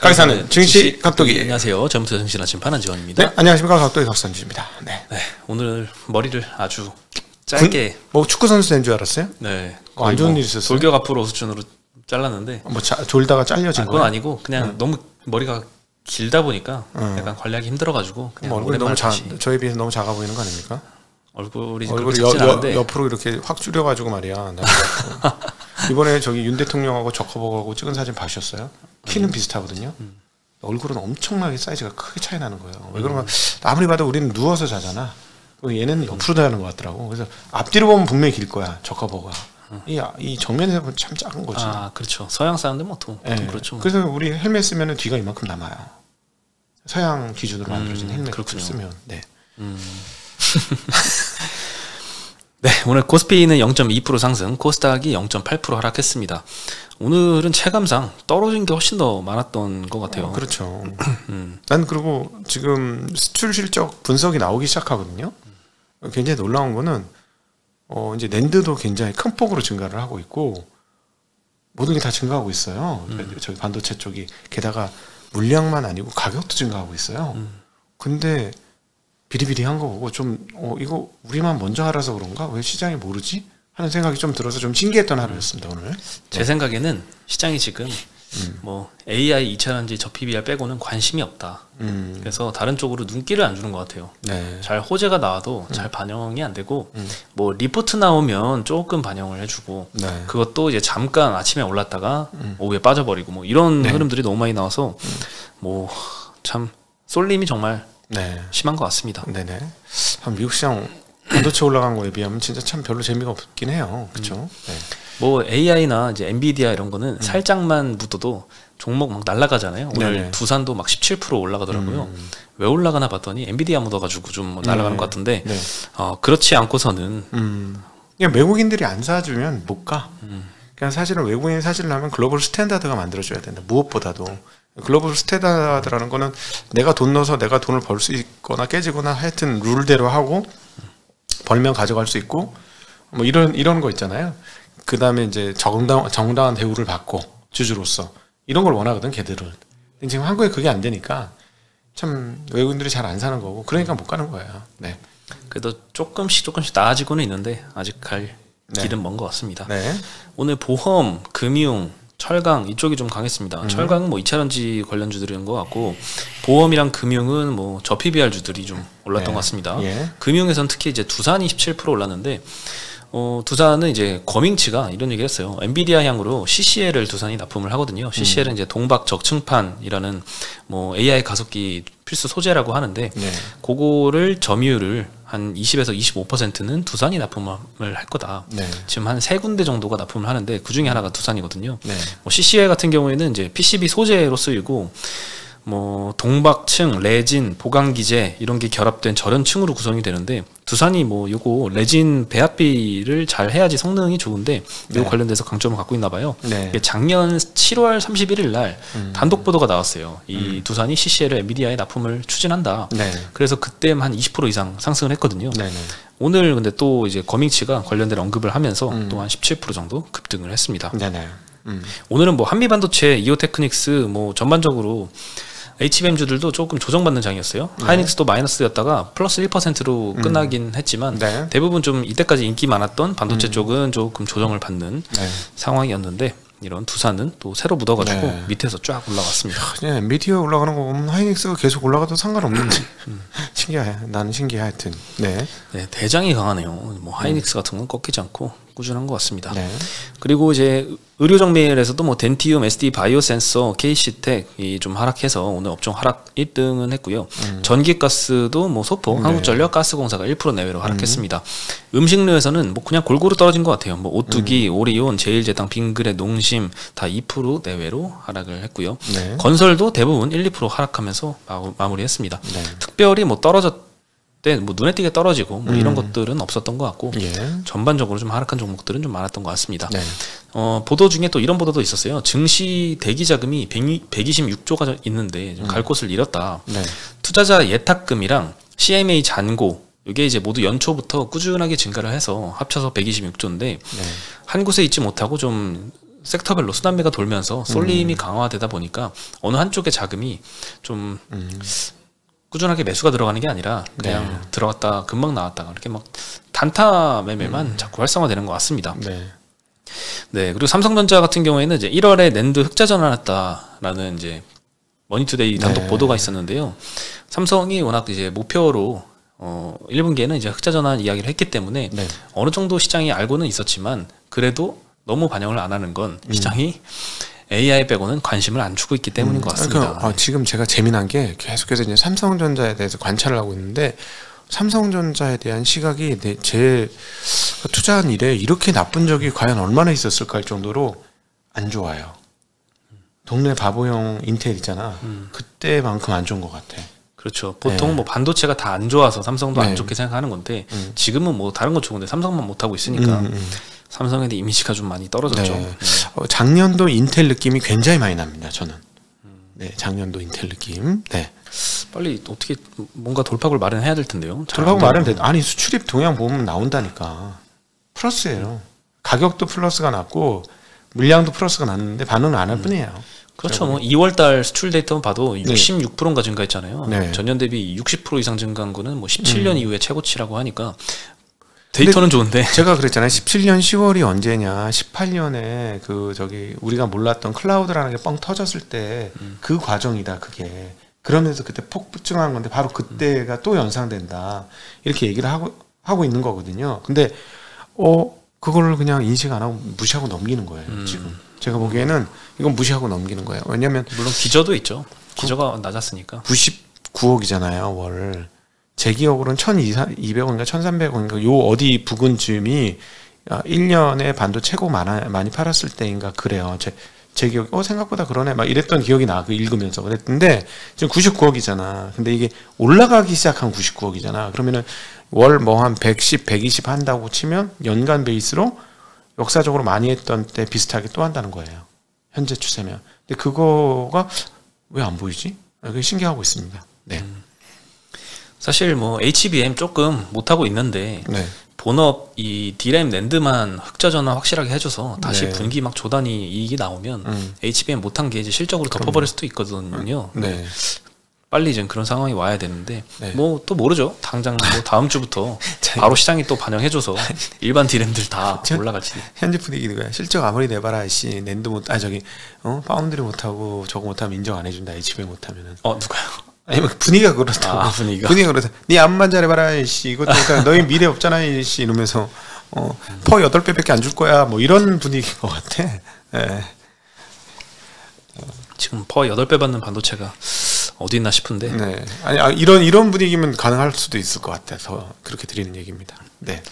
가이사는 증시 각도기. 안녕하세요. 젊은 정신아 심판 한지원입니다. 네, 안녕하십니까. 각도기 박선지입니다. 네. 오늘 머리를 아주 짧게. 뭐 축구 선수 된 줄 알았어요? 네. 안 좋은 일 있었어요. 돌격 앞으로 수준으로 잘랐는데. 뭐 졸다가 잘려진 그건 거예요? 아니고 그냥 너무 머리가 길다 보니까 약간 관리하기 힘들어가지고 그냥 얼굴이 너무 저에 비해서 너무 작아 보이는 거 아닙니까? 얼굴이 작진 않은데 옆으로 이렇게 확 줄여가지고 말이야. 이번에 저기 윤 대통령하고 저커버하고 찍은 사진 봐주셨어요? 키는 비슷하거든요. 얼굴은 엄청나게 사이즈가 크게 차이 나는 거예요. 왜 그런가? 아무리 봐도 우리는 누워서 자잖아. 얘는 옆으로 자는 것 같더라고. 그래서 앞뒤로 보면 분명히 길 거야. 저커버가. 이 정면에서 보면 참 작은 거지. 아, 그렇죠. 서양 사람들 보통 그렇죠. 그래서 우리 헬멧 쓰면 뒤가 이만큼 남아요. 서양 기준으로 만들어진 헬멧을 쓰면. 네. 네, 오늘 코스피는 0.2% 상승, 코스닥이 0.8% 하락했습니다. 오늘은 체감상 떨어진 게 훨씬 더 많았던 것 같아요. 그렇죠. 난 그리고 지금 수출 실적 분석이 나오기 시작하거든요. 굉장히 놀라운 거는 이제 낸드도 굉장히 큰 폭으로 증가를 하고 있고 모든 게 다 증가하고 있어요. 저기 반도체 쪽이 게다가 물량만 아니고 가격도 증가하고 있어요. 근데 비리비리한 거 보고 좀 이거 우리만 먼저 알아서 그런가? 왜 시장이 모르지? 하는 생각이 좀 들어서 좀 신기했던 하루였습니다. 오늘. 제 생각에는 시장이 지금 뭐 AI 2차전지 저 PBR 빼고는 관심이 없다. 그래서 다른 쪽으로 눈길을 안 주는 것 같아요. 네. 잘 호재가 나와도 잘 반영이 안 되고 뭐 리포트 나오면 조금 반영을 해주고 네. 그것도 이제 잠깐 아침에 올랐다가 오후에 빠져버리고 뭐 이런 흐름들이 너무 많이 나와서 뭐 참 쏠림이 정말 심한 것 같습니다. 네네. 미국 시장 반도체 올라간 거에 비하면 진짜 참 별로 재미가 없긴 해요. 그렇죠? 네. 뭐 AI나 이제 엔비디아 이런 거는 살짝만 묻어도 종목 막 날아가잖아요. 오늘 두산도 막 17% 올라가더라고요. 왜 올라가나 봤더니 엔비디아 묻어가지고 좀 날아가는 것 같은데 그렇지 않고서는 그냥 외국인들이 안 사주면 못 가. 그냥 사실은 외국인이 사주려면 글로벌 스탠다드가 만들어줘야 된다. 무엇보다도. 글로벌 스탠다드라는 거는 내가 돈 넣어서 내가 돈을 벌 수 있거나 깨지거나 하여튼 룰대로 하고 벌면 가져갈 수 있고 뭐 이런 거 있잖아요. 그 다음에 이제 정당한 대우를 받고 주주로서 이런 걸 원하거든 걔들은. 근데 지금 한국에 그게 안 되니까 참 외국인들이 잘 안 사는 거고 그러니까 못 가는 거예요. 네. 그래도 조금씩 나아지고는 있는데 아직 갈 길은 먼 것 같습니다. 네. 오늘 보험, 금융, 철강 이쪽이 좀 강했습니다. 철강은 뭐 2차전지 관련주들인 것 같고 보험이랑 금융은 뭐 저 PBR 주들이 좀 올랐던 것 같습니다. 금융에선 특히 이제 두산이 17% 올랐는데 두산은 이제 거밍치가 이런 얘기를 했어요. 엔비디아 향으로 CCL을 두산이 납품을 하거든요. CCL은 이제 동박 적층판이라는 뭐 AI 가속기 필수 소재라고 하는데 그거를 점유율을 한 20에서 25%는 두산이 납품을 할 거다. 지금 한 3군데 정도가 납품을 하는데 그 중에 하나가 두산이거든요. 뭐 CCL 같은 경우에는 이제 PCB 소재로 쓰이고 뭐 동박층, 레진, 보강기재 이런 게 결합된 절연층으로 구성이 되는데 두산이 뭐 요거 레진 배합비를 잘 해야지 성능이 좋은데 요 관련돼서 강점을 갖고 있나 봐요. 작년 7월 31일 날 단독 보도가 나왔어요. 이 두산이 CCL을 엔비디아에 납품을 추진한다. 그래서 그때 한 20% 이상 상승을 했거든요. 오늘 근데 또 이제 거밍치가 관련된 언급을 하면서 또 한 17% 정도 급등을 했습니다. 오늘은 뭐 한미반도체, 이오테크닉스 뭐 전반적으로 HBM주들도 조금 조정받는 장이었어요. 하이닉스도 마이너스였다가 플러스 1%로 끝나긴 했지만 대부분 좀 이때까지 인기 많았던 반도체 쪽은 조금 조정을 받는 상황이었는데 이런 두산은 또 새로 묻어가지고 밑에서 쫙 올라갔습니다. 그냥 엔비디아 올라가는 거 보면 하이닉스가 계속 올라가도 상관없는지 신기해. 나는 신기해 하여튼. 대장이 강하네요. 뭐 하이닉스 같은 건 꺾이지 않고 꾸준한 것 같습니다. 그리고 이제 의료 정밀에서도 뭐 덴티움, SD 바이오센서, KC텍이 좀 하락해서 오늘 업종 하락 1등은 했고요. 전기가스도 뭐 소포, 한국전력, 가스공사가 1% 내외로 하락했습니다. 음식료에서는 뭐 그냥 골고루 떨어진 것 같아요. 뭐 오뚜기, 오리온, 제일제당, 빙그레, 농심 다 2% 내외로 하락을 했고요. 건설도 대부분 1, 2% 하락하면서 마무리했습니다. 특별히 뭐 떨어졌 뭐 눈에 띄게 떨어지고 뭐 이런 것들은 없었던 것 같고 전반적으로 좀 하락한 종목들은 좀 많았던 것 같습니다. 보도 중에 또 이런 보도도 있었어요. 증시 대기 자금이 126조가 있는데 좀 갈 곳을 잃었다. 투자자 예탁금이랑 CMA 잔고 이게 이제 모두 연초부터 꾸준하게 증가를 해서 합쳐서 126조인데 한 곳에 있지 못하고 좀 섹터별로 순환매가 돌면서 쏠림이 강화되다 보니까 어느 한쪽의 자금이 좀 꾸준하게 매수가 들어가는 게 아니라 그냥 네. 들어갔다 금방 나왔다가 이렇게 막 단타 매매만 자꾸 활성화되는 것 같습니다. 네. 네, 그리고 삼성전자 같은 경우에는 이제 1월에 낸드 흑자 전환했다라는 이제 머니투데이 단독 네. 보도가 있었는데요. 삼성이 워낙 이제 목표로 1분기에는 이제 흑자 전환 이야기를 했기 때문에 네. 어느 정도 시장이 알고는 있었지만 그래도 너무 반영을 안 하는 건 시장이 AI 빼고는 관심을 안 주고 있기 때문인 것 같습니다. 그러니까, 지금 제가 재미난 게 계속해서 이제 삼성전자에 대해서 관찰을 하고 있는데 삼성전자에 대한 시각이 제 투자한 일에 이렇게 나쁜 적이 과연 얼마나 있었을까 할 정도로 안 좋아요. 동네 바보형 인텔 있잖아. 그때만큼 안 좋은 것 같아. 그렇죠. 보통 네. 뭐 반도체가 다 안 좋아서 삼성도 네. 안 좋게 생각하는 건데 지금은 뭐 다른 건 좋은데 삼성만 못 하고 있으니까 삼성에 대한 이미지가 좀 많이 떨어졌죠. 네. 작년도 인텔 느낌이 굉장히 많이 납니다. 저는. 네, 작년도 인텔 느낌. 네. 빨리 어떻게 뭔가 돌파구를 마련해야 될 텐데요. 돌파구 마련돼. 아니 수출입 동향 보면 나온다니까. 플러스예요. 가격도 플러스가 났고 물량도 플러스가 났는데 반응을 안 할 뿐이에요. 그렇죠. 뭐 2월달 수출 데이터 봐도 66%가 증가했잖아요. 네. 전년 대비 60% 이상 증가한 거는 뭐 17년 이후에 최고치라고 하니까 데이터는 좋은데 제가 그랬잖아요. 17년 10월이 언제냐. 18년에 우리가 몰랐던 클라우드라는 게 뻥 터졌을 때 그 과정이다. 그게. 그러면서 그때 폭증한 건데 바로 그때가 또 연상된다. 이렇게 얘기를 하고 있는 거거든요. 근데 그거를 그냥 인식 안 하고 무시하고 넘기는 거예요. 지금. 제가 보기에는 이건 무시하고 넘기는 거예요. 왜냐면 물론 기저도 있죠. 기저가 낮았으니까. 99억이잖아요. 월. 제 기억으로는 1,200원인가 1,300원인가 요 어디 부근쯤이 1년에 반도 최고 많이 팔았을 때인가 그래요. 제 기억 생각보다 그러네 막 이랬던 기억이 나. 그 읽으면서 그랬는데 지금 99억이잖아. 근데 이게 올라가기 시작한 99억이잖아. 그러면은 월 뭐 한 110, 120 한다고 치면 연간 베이스로 역사적으로 많이 했던 때 비슷하게 또 한다는 거예요. 현재 추세면. 근데 그거가 왜 안 보이지? 그게 신기하고 있습니다. 네. 사실 뭐 HBM 조금 못하고 있는데 네. 본업 이 D램 낸드만 흑자 전환 확실하게 해줘서 다시 네. 분기 막 조단위 이익이 나오면 HBM 못한 게 이제 실적으로 덮어버릴 수도 있거든요. 네. 빨리 이제 그런 상황이 와야 되는데 네. 뭐 또 모르죠. 당장 뭐 다음 주부터 바로 시장이 또 반영해줘서 일반 D램들 다 올라갈지. 현재 분위기는 거야. 실적 아무리 내봐라 씨 낸드 파운드리 못하고 저거 못하면 인정 안 해준다. HBM 못하면은. 누가요? 아니 분위기가 그렇다고. 분위기가 그렇다. 네 앞만 잘해봐라 씨. 이것도 그러니까 너희 미래 없잖아 씨 이러면서 퍼 8배밖에 안 줄 거야. 뭐 이런 분위기인 것 같아. 네. 지금 퍼 8배 받는 반도체가 어디 있나 싶은데. 네. 아니 이런 분위기면 가능할 수도 있을 것 같아서 그렇게 드리는 얘기입니다. 네.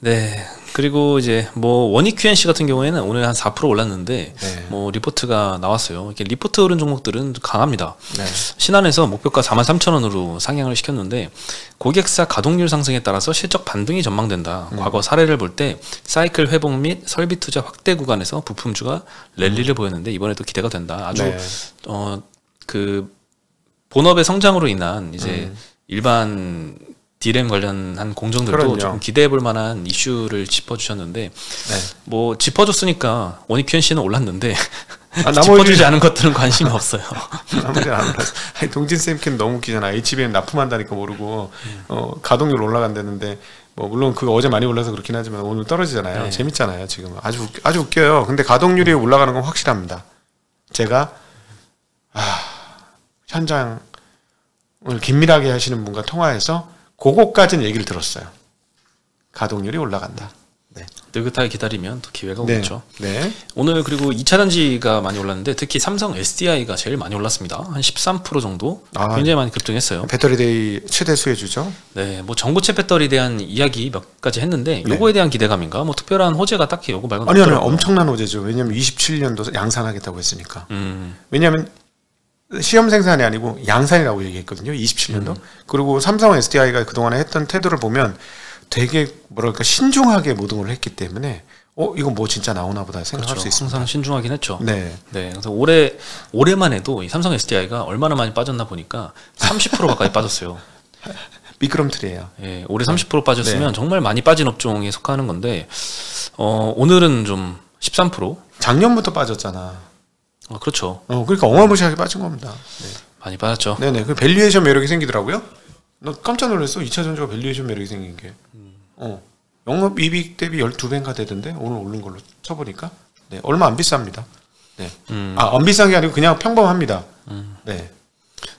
네. 그리고 이제 뭐 원익 QNC 같은 경우에는 오늘 한 4% 올랐는데 네. 뭐 리포트가 나왔어요. 이렇게 리포트 오른 종목들은 강합니다. 네. 신한에서 목표가 43,000원으로 상향을 시켰는데 고객사 가동률 상승에 따라서 실적 반등이 전망된다. 과거 사례를 볼 때 사이클 회복 및 설비 투자 확대 구간에서 부품주가 랠리를 보였는데 이번에도 기대가 된다. 아주 네. 그 본업의 성장으로 인한 이제 일반 D램 관련한 공정들도 그럼요. 조금 기대해볼 만한 이슈를 짚어주셨는데 뭐 짚어줬으니까 원익 QNC는 올랐는데 짚어주지 않은 것들은 관심이 없어요. 나머지 안 올랐어. 동진 쌤캔 너무 웃기잖아. HBM 납품한다니까 모르고 가동률 올라간다는데 뭐 물론 그거 어제 많이 올라서 그렇긴 하지만 오늘 떨어지잖아요. 네. 재밌잖아요. 지금 아주 웃겨요. 근데 가동률이 올라가는 건 확실합니다. 제가 현장을 긴밀하게 하시는 분과 통화해서 그거까지는 얘기를 들었어요. 가동률이 올라간다. 네. 느긋하게 기다리면 또 기회가 네. 오겠죠. 네. 오늘 그리고 2차 전지가 많이 올랐는데 특히 삼성 SDI가 제일 많이 올랐습니다. 한 13% 정도 굉장히 많이 급등했어요. 배터리데이 최대 수혜주죠. 네, 뭐 전고체 배터리에 대한 이야기 몇 가지 했는데 요거에 대한 기대감인가? 뭐 특별한 호재가 딱히 요거 말고는 아니요, 없더라고요. 엄청난 호재죠. 왜냐하면 27년도 양산하겠다고 했으니까. 왜냐하면 시험 생산이 아니고 양산이라고 얘기했거든요. 27년도. 그리고 삼성 SDI가 그동안에 했던 태도를 보면 되게 뭐랄까 신중하게 모든 걸 했기 때문에 이건 뭐 진짜 나오나 보다 생각할 수 있습니다. 항상 신중하긴 했죠. 네. 네. 그래서 올해만 해도 이 삼성 SDI가 얼마나 많이 빠졌나 보니까 30% 가까이 빠졌어요. 미끄럼틀이에요. 예, 올해 30% 빠졌으면 정말 많이 빠진 업종에 속하는 건데 오늘은 좀 13%. 작년부터 빠졌잖아. 그렇죠. 그러니까 어마무시하게 빠진 겁니다. 네. 많이 빠졌죠. 네네. 그 밸류에이션 매력이 생기더라고요. 너 깜짝 놀랐어. 2차전지가 밸류에이션 매력이 생긴 게. 영업이익 대비 12배인가 되던데 오늘 오른 걸로 쳐보니까. 네, 얼마 안 비쌉니다. 네. 안 비싼 게 아니고 그냥 평범합니다. 네.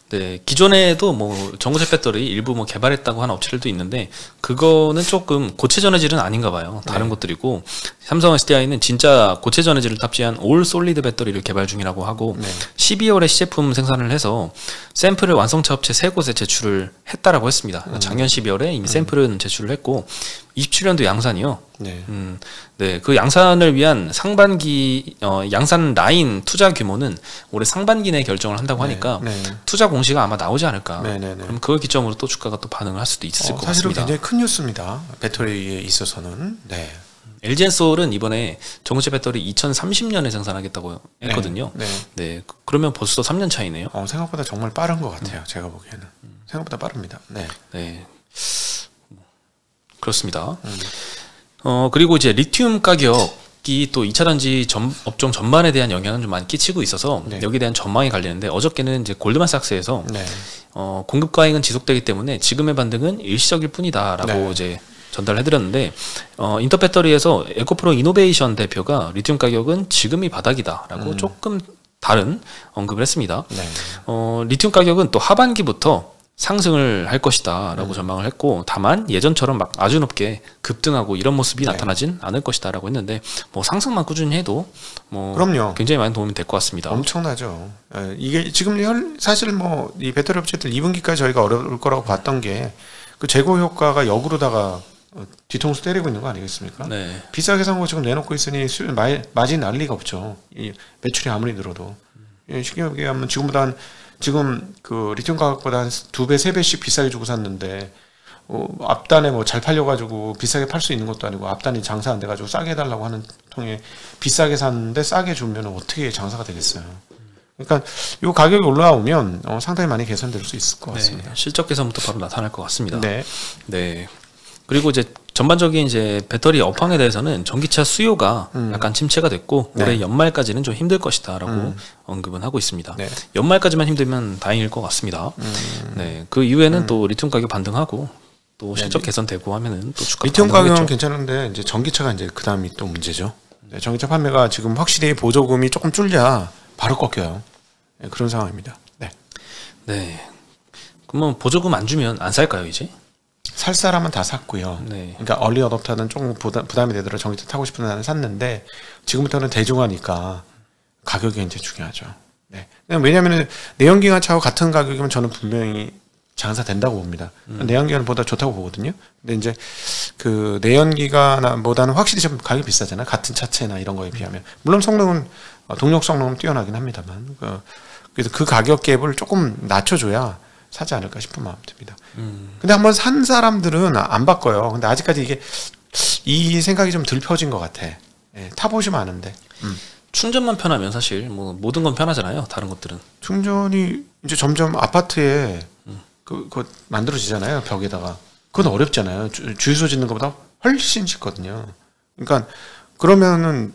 네, 기존에도 뭐 전고체 배터리 일부 뭐 개발했다고 하는 업체들도 있는데 그거는 조금 고체 전해질은 아닌가 봐요. 다른 것들이고 삼성 SDI는 진짜 고체 전해질을 탑재한 올 솔리드 배터리를 개발 중이라고 하고 12월에 시제품 생산을 해서 샘플을 완성차 업체 3곳에 제출을 했다라고 했습니다. 그러니까 작년 12월에 이미 샘플은 제출을 했고 27년도 양산이요. 네, 그 양산을 위한 상반기 양산 라인 투자 규모는 올해 상반기 내에 결정을 한다고 하니까 투자 공시가 아마 나오지 않을까. 그럼 그걸 기점으로 또 주가가 또 반응을 할 수도 있을 것 같습니다. 사실은 굉장히 큰 뉴스입니다. 배터리에 있어서는. 네. LG엔솔은 이번에 전고체 배터리 2030년에 생산하겠다고 했거든요. 네. 그러면 벌써 3년 차이네요. 생각보다 정말 빠른 것 같아요. 제가 보기에는. 생각보다 빠릅니다. 네. 그렇습니다. 그리고 이제 리튬 가격이 또 2차전지 업종 전반에 대한 영향은 좀 많이 끼치고 있어서 여기에 대한 전망이 갈리는데 어저께는 이제 골드만삭스에서 공급 과잉은 지속되기 때문에 지금의 반등은 일시적일 뿐이다라고 이제 전달을 해드렸는데 인터배터리에서 에코프로 이노베이션 대표가 리튬 가격은 지금이 바닥이다라고 조금 다른 언급을 했습니다. 리튬 가격은 또 하반기부터 상승을 할 것이다 라고 전망을 했고 다만 예전처럼 막 아주 높게 급등하고 이런 모습이 나타나진 않을 것이다 라고 했는데 뭐 상승만 꾸준히 해도 뭐 그럼요. 굉장히 많은 도움이 될 것 같습니다. 엄청나죠. 이게 지금 사실 뭐 이 배터리 업체들 2분기까지 저희가 어려울 거라고 봤던 게 그 재고 효과가 역으로다가 뒤통수 때리고 있는 거 아니겠습니까? 비싸게 산 거 지금 내놓고 있으니 마진 날 리가 없죠. 이 매출이 아무리 늘어도 쉽게 얘기하면 지금 그 리튬 가격보다 한 2배, 3배씩 비싸게 주고 샀는데 앞단에 뭐 잘 팔려가지고 비싸게 팔 수 있는 것도 아니고 앞단이 장사 안 돼가지고 싸게 해달라고 하는 통에 비싸게 샀는데 싸게 주면 어떻게 장사가 되겠어요? 그러니까 이 가격이 올라오면 상당히 많이 개선될 수 있을 것 같습니다. 실적 개선부터 바로 나타날 것 같습니다. 네. 그리고 이제 전반적인 이제 배터리 업황에 대해서는 전기차 수요가 약간 침체가 됐고 올해 연말까지는 좀 힘들 것이다라고 언급은 하고 있습니다. 연말까지만 힘들면 다행일 것 같습니다. 네, 그 이후에는 또 리튬 가격 반등하고 또 실적 개선되고 하면은 또 주가 리튬 가격은 괜찮은데 이제 전기차가 이제 그 다음이 또 문제죠. 전기차 판매가 지금 확실히 보조금이 조금 줄야 바로 꺾여요. 그런 상황입니다. 네. 그러면 보조금 안 주면 안 살까요 이제? 살 사람은 다 샀고요. 그러니까 얼리 어댑터는 조금 부담이 되더라도 전기차 타고 싶은 사람은 샀는데 지금부터는 대중화니까 가격이 이제 중요하죠. 왜냐하면 내연기관차와 같은 가격이면 저는 분명히 장사된다고 봅니다. 내연기관보다 좋다고 보거든요. 근데 이제 그 내연기관보다는 확실히 좀 가격이 비싸잖아요. 같은 차체나 이런 거에 비하면. 물론 성능은 동력 성능은 뛰어나긴 합니다만 그래서 그 가격 갭을 조금 낮춰줘야 사지 않을까 싶은 마음 듭니다. 근데 한번 산 사람들은 안 바꿔요. 근데 아직까지 이게 이 생각이 좀 덜 펴진 것 같아. 타보시면 아는데. 충전만 편하면 사실 뭐 모든 건 편하잖아요. 다른 것들은. 충전이 이제 점점 아파트에 그거 만들어지잖아요. 벽에다가. 그건 어렵잖아요. 주유소 짓는 것보다 훨씬 쉽거든요. 그러니까 그러면은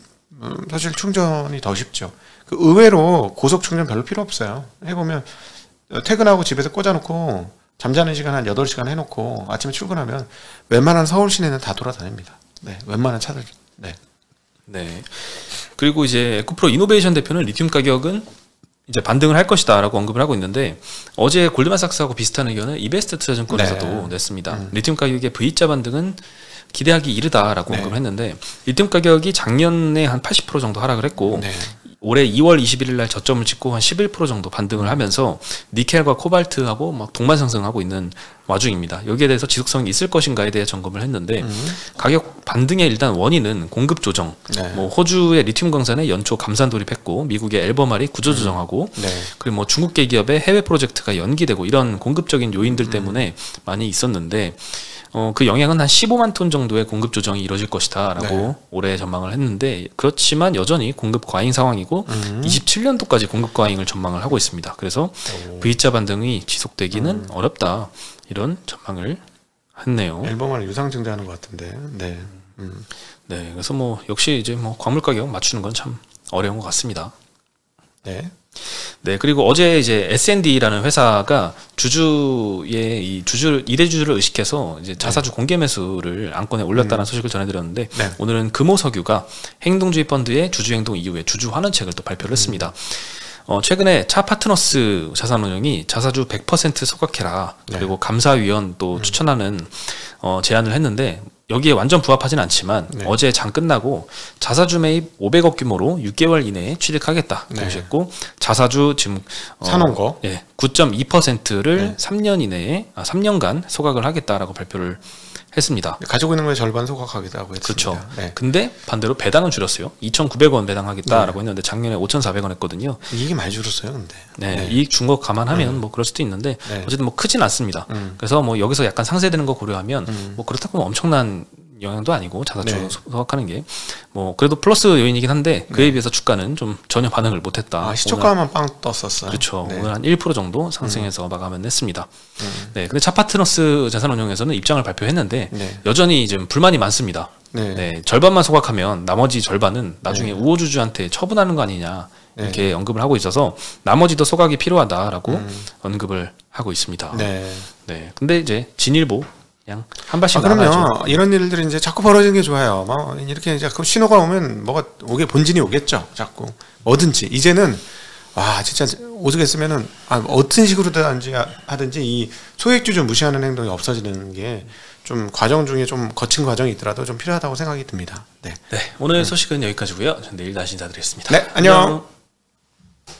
사실 충전이 더 쉽죠. 그 의외로 고속 충전 별로 필요 없어요. 해보면 퇴근하고 집에서 꽂아놓고 잠자는 시간 한 8시간 해놓고 아침에 출근하면 웬만한 서울 시내는 다 돌아다닙니다. 웬만한 차들. 네. 그리고 이제 에코프로 이노베이션 대표는 리튬 가격은 이제 반등을 할 것이다라고 언급을 하고 있는데 어제 골드만삭스하고 비슷한 의견을 이베스트 투자증권에서도 냈습니다. 리튬 가격의 V자 반등은 기대하기 이르다라고 언급을 했는데 리튬 가격이 작년에 한 80% 정도 하락을 했고 올해 2월 21일 날 저점을 찍고 한 11% 정도 반등을 하면서 니켈과 코발트하고 막 동반 상승하고 있는 와중입니다. 여기에 대해서 지속성이 있을 것인가에 대해 점검을 했는데 가격 반등의 일단 원인은 공급 조정. 뭐 호주의 리튬 광산에 연초 감산 돌입했고 미국의 앨버말이 구조 조정하고 그리고 뭐 중국계 기업의 해외 프로젝트가 연기되고 이런 공급적인 요인들 때문에 많이 있었는데 그 영향은 한 15만 톤 정도의 공급 조정이 이뤄질 것이다 라고 올해 전망을 했는데 그렇지만 여전히 공급 과잉 상황이고 27년도까지 공급 과잉을 전망을 하고 있습니다. 그래서 V자 반등이 지속되기는 어렵다 이런 전망을 했네요. 앨범을 유상증자하는 것 같은데 네, 그래서 뭐 역시 이제 뭐 광물 가격 맞추는 건 참 어려운 것 같습니다. 네. 네, 그리고 어제 이제 S&D라는 회사가 주주의 이 이대주주를 의식해서 이제 자사주 공개 매수를 안건에 올렸다는 소식을 전해드렸는데 네. 오늘은 금호석유가 행동주의 펀드의 주주 행동 이후에 주주 환원책을 또 발표를 했습니다. 최근에 차 파트너스 자산운용이 자사주 100% 소각해라 그리고 감사위원 또 추천하는 제안을 했는데 여기에 완전 부합하진 않지만 어제 장 끝나고 자사주 매입 500억 규모로 6개월 이내에 취득하겠다 공시했고 자사주 지금 사놓은 거 9.2%를 3년 이내에 3년간 소각을 하겠다라고 발표를 했습니다. 가지고 있는 거에 절반 소각하겠다고 했습니다. 그렇죠. 근데 반대로 배당은 줄였어요. 2,900원 배당하겠다라고 했는데 작년에 5,400원 했거든요. 이익이 많이 줄었어요, 근데. 이익 준 거 감안하면 뭐 그럴 수도 있는데 어쨌든 뭐 크진 않습니다. 그래서 뭐 여기서 약간 상쇄되는 거 고려하면 뭐 그렇다고 뭐 엄청난 영향도 아니고 자사주 소각하는 게 뭐 그래도 플러스 요인이긴 한데 그에 비해서 주가는 좀 전혀 반응을 못했다. 시초가만 빵 떴었어요. 그렇죠. 오늘 한 1% 정도 상승해서 마감은 했습니다. 근데 차 파트너스 자산운용에서는 입장을 발표했는데 여전히 지금 불만이 많습니다. 절반만 소각하면 나머지 절반은 나중에 우호주주한테 처분하는 거 아니냐 이렇게 언급을 하고 있어서 나머지도 소각이 필요하다라고 언급을 하고 있습니다. 근데 이제 진일보 그냥 한 발씩 그러면 나가죠. 이런 일들이 이제 자꾸 벌어지는 게 좋아요. 뭐 이렇게 자꾸 신호가 오면 뭐가 본진이 오겠죠. 자꾸 뭐든지 이제는 진짜 오죽했으면은 어떤 식으로든 하든지 이 소액주주 무시하는 행동이 없어지는 게 좀 과정 중에 좀 거친 과정이 있더라도 좀 필요하다고 생각이 듭니다. 오늘 소식은 여기까지고요. 전 내일 다시 인사드리겠습니다. 네, 안녕.